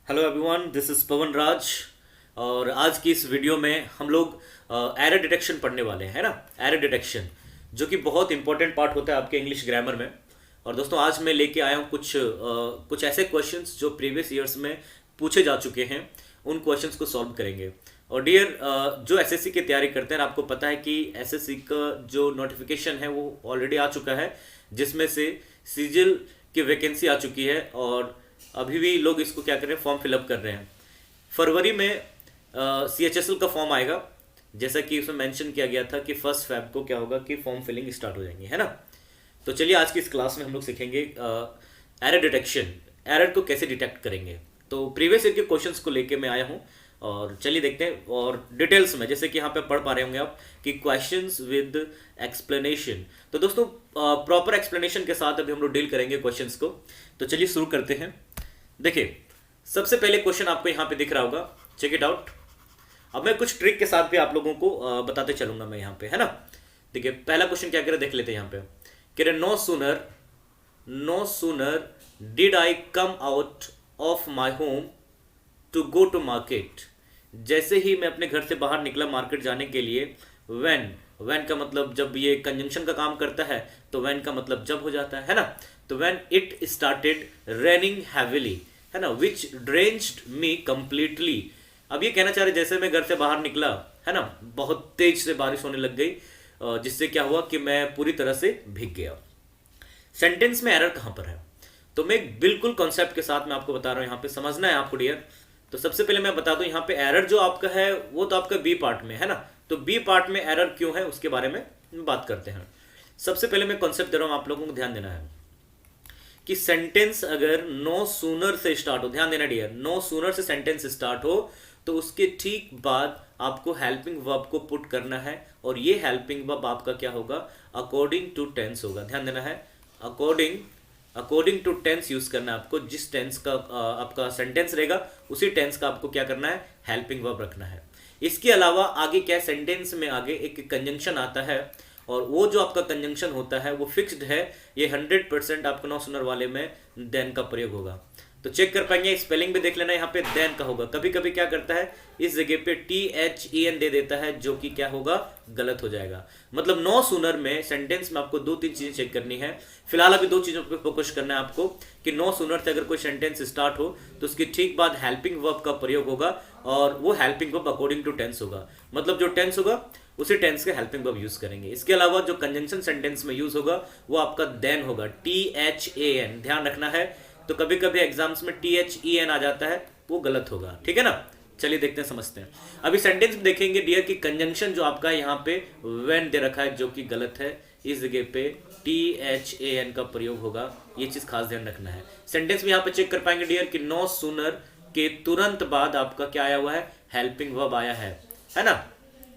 Hello everyone, this is पवन राज। और आज की इस वीडियो में हम लोग एरर डिटेक्शन पढ़ने वाले हैं, है ना। एरर डिटेक्शन जो कि बहुत इंपॉर्टेंट पार्ट होता है आपके इंग्लिश ग्रामर में। और दोस्तों आज मैं लेके आया हूँ कुछ ऐसे क्वेश्चंस जो प्रीवियस ईयर्स में पूछे जा चुके हैं, उन क्वेश्चंस को सॉल्व करेंगे। और डियर जो एसएससी की तैयारी करते हैं, आपको पता है कि एसएससी का जो नोटिफिकेशन है वो ऑलरेडी आ चुका है, जिसमें से सीजीएल की वैकेंसी आ चुकी है और अभी भी लोग इसको क्या कर रहे हैं, फॉर्म फिलअप कर रहे हैं। फरवरी में सीएचएसएल का फॉर्म आएगा, जैसा कि उसमें मेंशन किया गया था कि 1 फरवरी को क्या होगा कि फॉर्म फिलिंग स्टार्ट हो जाएंगे, है ना। तो चलिए आज की इस क्लास में हम लोग सीखेंगे एरर डिटेक्शन, एरर को कैसे डिटेक्ट करेंगे। तो प्रीवियस ईयर के क्वेश्चंस को लेके मैं आया हूँ और चलिए देखते हैं। और डिटेल्स में जैसे कि यहाँ पे पढ़ पा रहे होंगे आप कि क्वेश्चंस विद एक्सप्लेनेशन। तो दोस्तों प्रॉपर एक्सप्लेनेशन के साथ अभी हम लोग डील करेंगे क्वेश्चंस को। तो चलिए शुरू करते हैं। देखिए सबसे पहले क्वेश्चन आपको यहाँ पे दिख रहा होगा, चेक इट आउट। अब मैं कुछ ट्रिक के साथ भी आप लोगों को बताते चलूंगा मैं यहाँ पे, है ना। देखिए पहला क्वेश्चन क्या कह रहे देख लेते हैं यहाँ पे। कह रहे no sooner did I come out of my home to go to market. जैसे ही मैं अपने घर से बाहर निकला मार्केट जाने के लिए, वैन का मतलब जब ये कंजंक्शन का काम करता है तो वैन का मतलब जब हो जाता है ना। तो when it started raining heavily, है ना, विच ड्रेंच्ड मी कंप्लीटली। अब ये कहना चाह रहे जैसे मैं घर से बाहर निकला, है ना, बहुत तेज से बारिश होने लग गई, जिससे क्या हुआ कि मैं पूरी तरह से भीग गया। सेंटेंस में एरर कहां पर है, तो मैं एक बिल्कुल कॉन्सेप्ट के साथ मैं आपको बता रहा हूं, यहाँ पे समझना है आपको डियर। तो सबसे पहले मैं बता दूं यहाँ पे एरर जो आपका है वो तो आपका बी पार्ट में है ना। तो बी पार्ट में एरर क्यों है उसके बारे में बात करते हैं। सबसे पहले मैं कॉन्सेप्ट दे रहा हूं, आप लोगों को ध्यान देना है कि सेंटेंस अगर नो सूनर से स्टार्ट हो, ध्यान देना डियर, नो सूनर से सेंटेंस स्टार्ट हो तो उसके ठीक बाद आपको हेल्पिंग वर्ब को पुट करना है। और ये हेल्पिंग वर्ब आपका क्या होगा, अकॉर्डिंग टू टेंस होगा। ध्यान देना है, अकॉर्डिंग टू टेंस यूज करना है आपको। जिस टेंस का आपका सेंटेंस रहेगा उसी टेंस का आपको क्या करना है, हेल्पिंग वर्ब रखना है। इसके अलावा आगे क्या, सेंटेंस में आगे एक कंजंक्शन आता है और वो जो आपका कंजंक्शन होता है वो फिक्स्ड है। ये 100% आपका नो सुनर वाले में देन का प्रयोग होगा। तो चेक कर पाएंगे, स्पेलिंग भी देख लेना, यहाँ पे देन का होगा। कभी कभी क्या करता है इस जगह पे THEN दे देता है, जो कि क्या होगा, गलत हो जाएगा। मतलब नो सूनर में सेंटेंस में आपको 2-3 चीजें चेक करनी है। फिलहाल अभी 2 चीजों पे फोकस करना है आपको कि नो सूनर से अगर कोई सेंटेंस स्टार्ट हो तो उसके ठीक बाद हेल्पिंग वर्ब का प्रयोग होगा और वो helping verb according to tense होगा। मतलब जो टेंस होगा उसी टेंस के हेल्पिंग वर्ब यूज करेंगे। इसके अलावा जो कंजंक्शन सेंटेंस में यूज होगा वो आपका देन होगा, THAN, ध्यान रखना है। तो कभी कभी एग्जाम्स में THEN आ जाता है, वो गलत होगा, ठीक है ना। चलिए देखते हैं, समझते हैं। अभी सेंटेंस में देखेंगे डियर कि कंजंक्शन जो आपका यहाँ पे व्हेन दे रखा है जो कि गलत है, इस जगह पे THAN का प्रयोग होगा। ये चीज खास ध्यान रखना है। सेंटेंस में यहाँ पे चेक कर पाएंगे डियर कि नो सूनर के तुरंत बाद आपका क्या आया हुआ है, हेल्पिंग वर्ब आया है ना,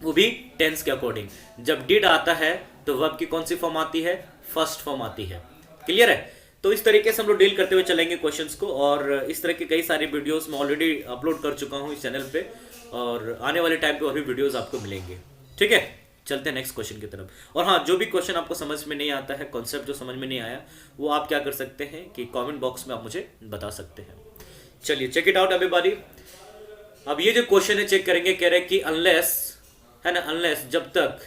वो भी टेंस के अकॉर्डिंग। जब डिड आता है तो वर्ब की कौन सी फॉर्म आती है, फर्स्ट फॉर्म आती है। क्लियर है। तो इस तरीके से हम लोग डील करते हुए चलेंगे क्वेश्चंस को। और इस तरह के कई सारे वीडियोस मैं ऑलरेडी अपलोड कर चुका हूं इस चैनल पे, और आने वाले टाइम पे और भी वीडियोस आपको मिलेंगे, ठीक है। चलते हैं नेक्स्ट क्वेश्चन की तरफ। और हाँ, जो भी क्वेश्चन आपको समझ में नहीं आता है, कॉन्सेप्ट जो समझ में नहीं आया, वो आप क्या कर सकते हैं कि कॉमेंट बॉक्स में आप मुझे बता सकते हैं। चलिए चेक इट आउट एवरीबॉडी। अब ये जो क्वेश्चन है चेक करेंगे, कह रहे हैं कि अनलेस, है ना, अनलेस जब तक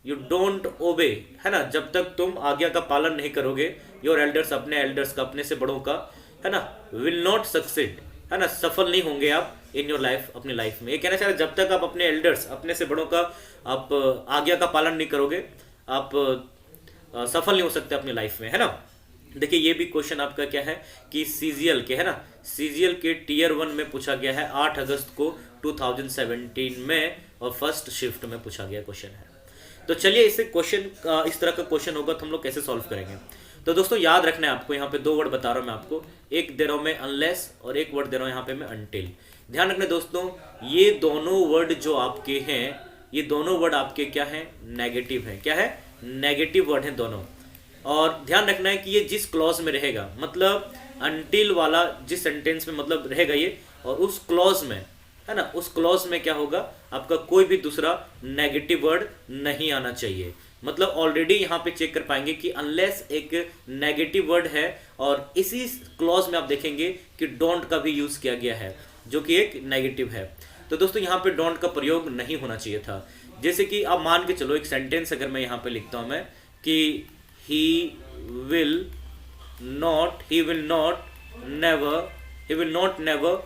यू डोंट ओबे, है ना, जब तक तुम आज्ञा का पालन नहीं करोगे, योर एल्डर्स, अपने एल्डर्स का, अपने से बड़ों का, है ना, विल नॉट सक्सीड, है ना, सफल नहीं होंगे आप इन योर लाइफ, अपनी लाइफ में। ये कहना चाह रहे जब तक आप अपने एल्डर्स, अपने से बड़ों का आप आज्ञा का पालन नहीं करोगे, आप सफल नहीं हो सकते अपनी लाइफ में, है ना। देखिए ये भी क्वेश्चन आपका क्या है कि सीजीएल के, है ना, सीजीएल के टीयर 1 में पूछा गया है 8 अगस्त को 2017 में, और फर्स्ट शिफ्ट में पूछा गया क्वेश्चन है। तो चलिए इसे क्वेश्चन इस तरह का क्वेश्चन होगा तो हम लोग कैसे सॉल्व करेंगे। तो दोस्तों याद रखना है आपको, यहाँ पे 2 वर्ड बता रहा हूँ मैं आपको, एक दे रहा हूँ मैं अनलेस और एक वर्ड दे रहा हूँ यहाँ पे मैं अनटिल। ध्यान रखना दोस्तों, ये दोनों वर्ड जो आपके हैं, ये दोनों वर्ड आपके क्या है, नेगेटिव है। क्या है, नेगेटिव वर्ड है दोनों। और ध्यान रखना है कि ये जिस क्लॉज में रहेगा, मतलब अनटिल वाला जिस सेंटेंस में मतलब रहेगा ये, और उस क्लॉज में, है ना, उस क्लॉज में क्या होगा, आपका कोई भी दूसरा नेगेटिव वर्ड नहीं आना चाहिए। मतलब ऑलरेडी यहाँ पे चेक कर पाएंगे कि अनलेस एक नेगेटिव वर्ड है, और इसी क्लॉज में आप देखेंगे कि डोंट का भी यूज किया गया है जो कि एक नेगेटिव है। तो दोस्तों यहाँ पे डोंट का प्रयोग नहीं होना चाहिए था। जैसे कि आप मान के चलो एक सेंटेंस अगर मैं यहाँ पे लिखता हूँ मैं कि he will not never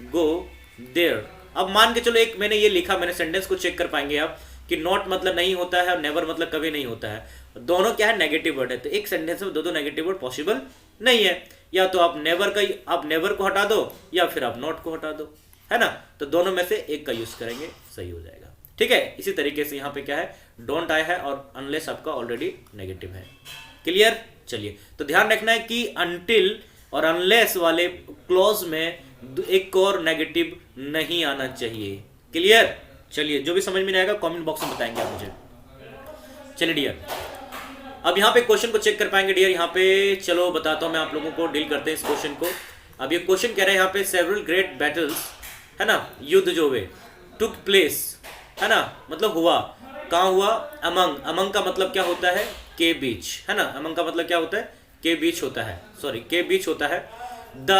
go there. अब मान के चलो एक मैंने ये लिखा, मैंने सेंटेंस को चेक कर पाएंगे आप कि नॉट मतलब नहीं होता है और नेवर मतलब कभी नहीं होता है, दोनों क्या है नेगेटिव वर्ड है। तो एक सेंटेंस में दो नेगेटिव वर्ड पॉसिबल नहीं है, या तो आप नेवर को हटा दो या फिर आप नॉट को हटा दो, है ना। तो दोनों में से एक का यूज करेंगे, सही हो जाएगा। ठीक है, इसी तरीके से यहाँ पे क्या है डोंट आया है और अनलेस आपका ऑलरेडी नेगेटिव है। क्लियर। चलिए, तो ध्यान रखना है कि अनटिल और अनलेस वाले क्लॉज में एक और नेगेटिव नहीं आना चाहिए। क्लियर। चलिए, जो भी समझ में नहीं आएगा कमेंट बॉक्स में बताएंगे आप मुझे। चलिए डियर, अब यहाँ पे क्वेश्चन को चेक कर पाएंगे डियर। यहाँ पे चलो बताता हूँ मैं आप लोगों को, डील करते हैं इस क्वेश्चन को। अब ये क्वेश्चन कह रहा है यहाँ पे सेवरल ग्रेट बैटल्स, है ना, युद्ध जो वे टुक प्लेस, है ना, मतलब हुआ, कहाँ हुआ, अमंग का मतलब क्या होता है, के बीच, है ना। अमंग का मतलब क्या होता है, के बीच होता है, सॉरी के बीच होता है। The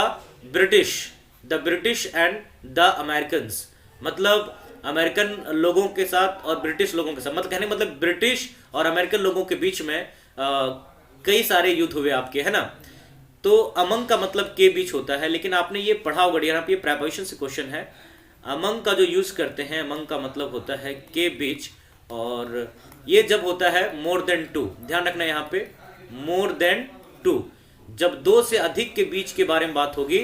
British and the Americans, मतलब अमेरिकन लोगों के साथ और ब्रिटिश लोगों के साथ, मतलब कहने मतलब ब्रिटिश और अमेरिकन लोगों के बीच में कई सारे युद्ध हुए आपके, है ना। तो अमंग का मतलब के बीच होता है, लेकिन आपने ये पढ़ा होगा यहाँ पे, ये प्रेपोजिशन से क्वेश्चन है। अमंग का जो यूज करते हैं, अमंग का मतलब होता है के बीच, और ये जब होता है मोर देन टू, ध्यान रखना यहाँ पे मोर देन टू, जब दो से अधिक के बीच के बारे में बात होगी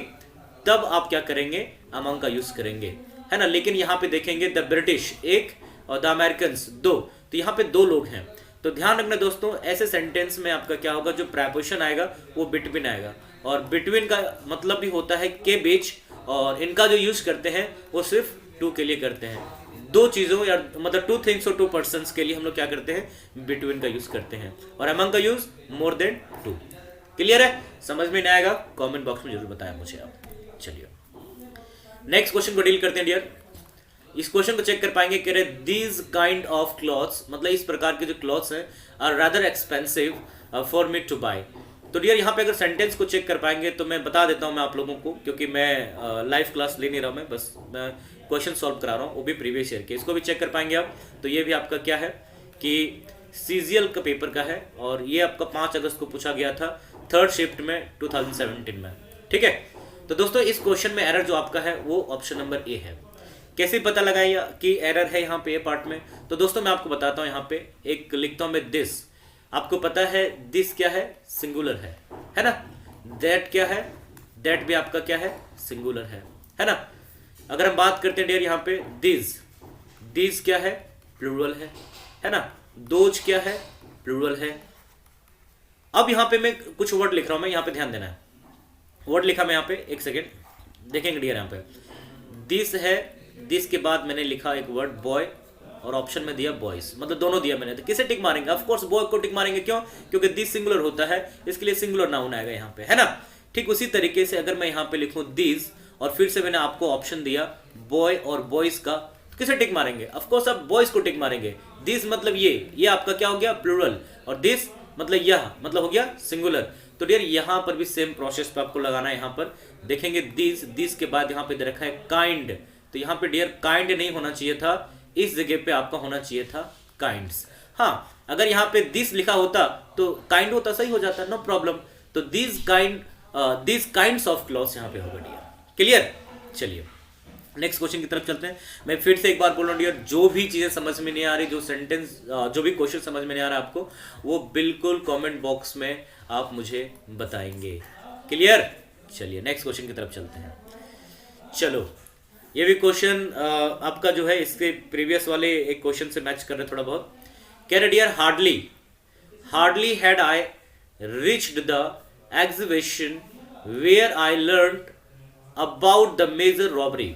तब आप क्या करेंगे, अमंग का यूज करेंगे, है ना। लेकिन यहाँ पे देखेंगे द ब्रिटिश एक और द अमेरिकन्स दो, तो यहाँ पे दो लोग हैं। तो ध्यान रखना दोस्तों, ऐसे सेंटेंस में आपका क्या होगा, जो प्रेपोजिशन आएगा वो बिटवीन आएगा, और बिटवीन का मतलब भी होता है के बीच, और इनका जो यूज करते हैं वो सिर्फ टू के लिए करते हैं। दो चीजों या मतलब टू थिंग्स और टू पर्सन्स के लिए हम लोग क्या करते हैं, बिटवीन का यूज करते हैं, और अमंग का use more than two. Clear है, समझ में नहीं आएगा कमेंट बॉक्स में जरूर बताएं मुझे आप। चलिए नेक्स्ट क्वेश्चन को डील करते हैं डियर। इस क्वेश्चन को चेक कर पाएंगे कि दीज काइंड ऑफ क्लॉथ्स, मतलब इस प्रकार के जो क्लॉथ्स हैं, are rather expensive for me to buy. तो डियर यहाँ पे अगर सेंटेंस को चेक कर पाएंगे तो मैं बता देता हूँ मैं आप लोगों को, क्योंकि मैं लाइव क्लास ले नहीं रहा हूँ, मैं बस मैं क्वेश्चन सॉल्व करा रहा हूँ, वो भी प्रीवियस ईयर के। इसको भी चेक कर पाएंगे आप। तो ये भी आपका क्या है कि सीजीएल का पेपर का है, और ये आपका 5 अगस्त को पूछा गया था, 3rd शिफ्ट में 2017 में। ठीक है, तो दोस्तों इस क्वेश्चन में एरर जो आपका है वो ऑप्शन नंबर ए है। कैसे पता लगाया कि एरर है यहाँ पे ए पार्ट में, तो दोस्तों मैं आपको बताता हूँ। यहाँ पे एक लिखता हूँ मैं दिस, आपको पता है दिस क्या है, सिंगुलर है ना। दैट क्या है, दैट भी आपका क्या है, सिंगुलर है ना। अगर हम बात करते हैं डियर यहाँ पे दिस क्या है, प्लूरल है ना। दोज क्या है, प्लूरल है। अब यहाँ पे मैं कुछ वर्ड लिख रहा हूँ, मैं यहाँ पे ध्यान देना है। वर्ड लिखा मैं यहाँ पे, एक सेकेंड देखेंगे डियर। यहाँ पे दिस है, दिस के बाद मैंने लिखा एक वर्ड बॉय, और ऑप्शन में दिया बॉयज, मतलब दोनों दिया मैंने। तो किसे टिक मारेंगे, ऑफ कोर्स बॉय को टिक मारेंगे। क्यों, क्योंकि दिस सिंगुलर होता है, इसके लिए सिंगुलर नाउन आएगा यहाँ पे, है ना। ठीक उसी तरीके से अगर मैं यहाँ पे लिखूं दिस, और फिर से मैंने आपको ऑप्शन दिया बॉय और बॉयज का, तो किसे टिक मारेंगे, ऑफ कोर्स आप बॉयज को टिक मारेंगे। दिस मतलब ये आपका क्या हो गया, प्लूरल, और दिस मतलब यह मतलब हो गया सिंगुलर। तो डियर यहाँ पर भी सेम प्रोसेस पे आपको लगाना है। यहाँ पर देखेंगे दिस के बाद यहाँ पे दे रखा है काइंड, तो यहाँ पे डियर काइंड नहीं होना चाहिए था, इस जगह पे आपका होना चाहिए था काइंड्स। हाँ, अगर यहाँ पे दिस लिखा होता तो काइंड होता, सही हो जाता, नो प्रॉब्लम। तो दिस काइंड्स ऑफ क्लॉथ्स यहाँ पे होगा डियर। क्लियर। चलिए नेक्स्ट क्वेश्चन की तरफ चलते हैं। मैं फिर से एक बार बोल रहा हूँ डियर, जो भी चीजें समझ में नहीं आ रही, जो सेंटेंस जो भी क्वेश्चन समझ में नहीं आ रहा आपको, वो बिल्कुल कमेंट बॉक्स में आप मुझे बताएंगे। क्लियर। चलिए नेक्स्ट क्वेश्चन की तरफ चलते हैं। चलो ये भी क्वेश्चन आपका जो है इसके प्रीवियस वाले एक क्वेश्चन से मैच कर रहे थोड़ा बहुत। कह रहे dear hardly had I reached the exhibition where I learned about the major robbery.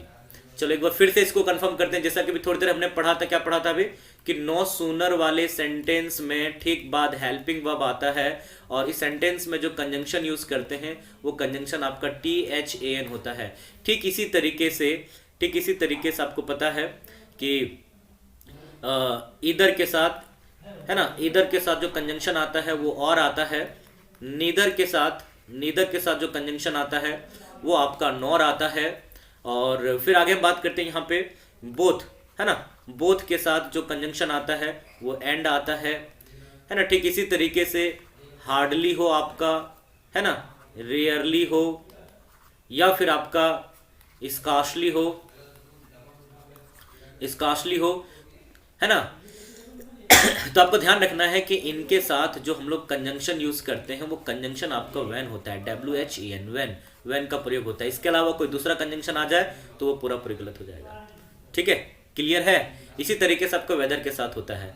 चलो एक बार फिर से इसको कंफर्म करते हैं, जैसा कि थोड़ी देर हमने पढ़ा था। क्या पढ़ा था अभी, कि नो सूनर वाले सेंटेंस में ठीक बाद हेल्पिंग वर्ब आता है, और इस सेंटेंस में जो कंजंक्शन यूज करते हैं वो कंजंक्शन आपका THAN होता है। ठीक इसी तरीके से आपको पता है कि ईदर के साथ है ना। ईदर के साथ जो कंजंक्शन आता है वो और आता है। नीदर के साथ जो कंजंक्शन आता है वो आपका नॉर आता है। और फिर आगे हम बात करते हैं यहाँ पे बोथ, है ना। बोथ के साथ जो कंजंक्शन आता है वो एंड आता है ना। ठीक इसी तरीके से हार्डली हो आपका, है ना, रेयरली हो, या फिर आपका स्कार्सली हो, है ना। तो आपको ध्यान रखना है कि इनके साथ जो हम लोग कंजंक्शन यूज करते हैं वो कंजंक्शन आपका व्हेन होता है, WHEN, व्हेन का प्रयोग होता है। इसके अलावा कोई दूसरा कंजंक्शन आ जाए तो वो पूरा गलत हो जाएगा। ठीक है, क्लियर है। इसी तरीके से आपका वेदर के साथ होता है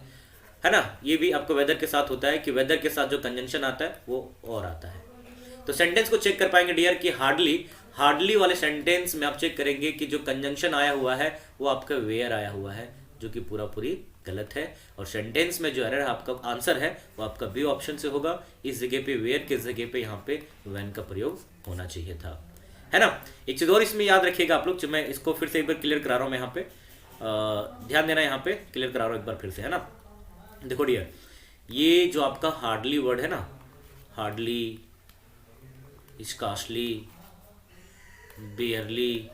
ना। ये भी आपको वेदर के साथ होता है कि वेदर के साथ जो कंजंक्शन आता है वो और आता है। तो सेंटेंस को चेक कर पाएंगे डियर कि हार्डली वाले सेंटेंस में आप चेक करेंगे कि जो कंजंक्शन आया हुआ है वो आपका वेयर आया हुआ है, जो कि पूरी गलत है। और सेंटेंस में जो एरर आपका आंसर है वो आपका बी ऑप्शन से होगा। इस जगह पे वेयर की जगह पे यहाँ पे व्हेन का प्रयोग होना चाहिए था, है ना। एक चीज़ और इसमें याद रखिएगा आप लोग, मैं इसको फिर से एक बार क्लियर करा रहा हूँ। मैं यहाँ पे ध्यान देना, यहाँ पे क्लियर करा रहा हूँ एक बार फिर से, है ना। देखो डियर, ये जो आपका हार्डली वर्ड है ना, हार्डली, स्कार्सली, बेयरली,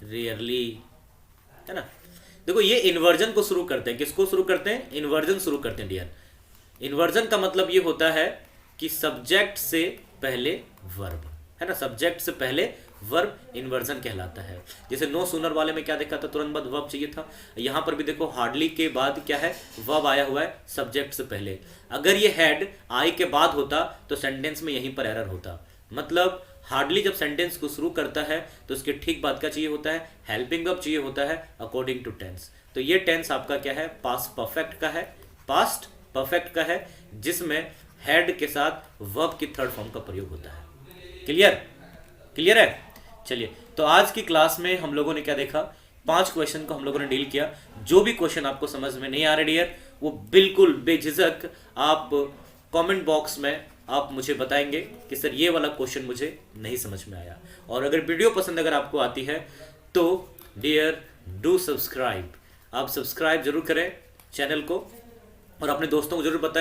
रेयरली, है ना। देखो ये इन्वर्जन को शुरू करते हैं। किसको शुरू करते हैं? इन्वर्जन शुरू करते हैं डियर। इन्वर्जन का मतलब ये होता है कि सब्जेक्ट से पहले वर्ब, है ना। सब्जेक्ट से पहले वर्ब इन्वर्जन कहलाता है। जैसे नो सूनर वाले में क्या देखा था, तुरंत बाद वर्ब चाहिए था। यहाँ पर भी देखो हार्डली के बाद क्या है, वर्ब आया हुआ है सब्जेक्ट से पहले। अगर ये हैड आई के बाद होता तो सेंटेंस में यहीं पर एरर होता। मतलब हार्डली जब सेंटेंस को शुरू करता है तो उसके ठीक बाद क्या चाहिए होता है, हेल्पिंग वर्ब चाहिए होता है अकॉर्डिंग टू टेंस। तो ये टेंस आपका क्या है, पास्ट परफेक्ट का है, जिसमें हेड के साथ वर्ब की थर्ड फॉर्म का प्रयोग होता है। क्लियर है। चलिए, तो आज की क्लास में हम लोगों ने क्या देखा, 5 क्वेश्चन को हम लोगों ने डील किया। जो भी क्वेश्चन आपको समझ में नहीं आ रहे डियर, वो बिल्कुल बेझिझक आप कमेंट बॉक्स में आप मुझे बताएंगे कि सर ये वाला क्वेश्चन मुझे नहीं समझ में आया। और अगर वीडियो पसंद अगर आपको आती है तो डियर डू सब्सक्राइब, आप सब्सक्राइब जरूर करें चैनल को और अपने दोस्तों को जरूर बताएं।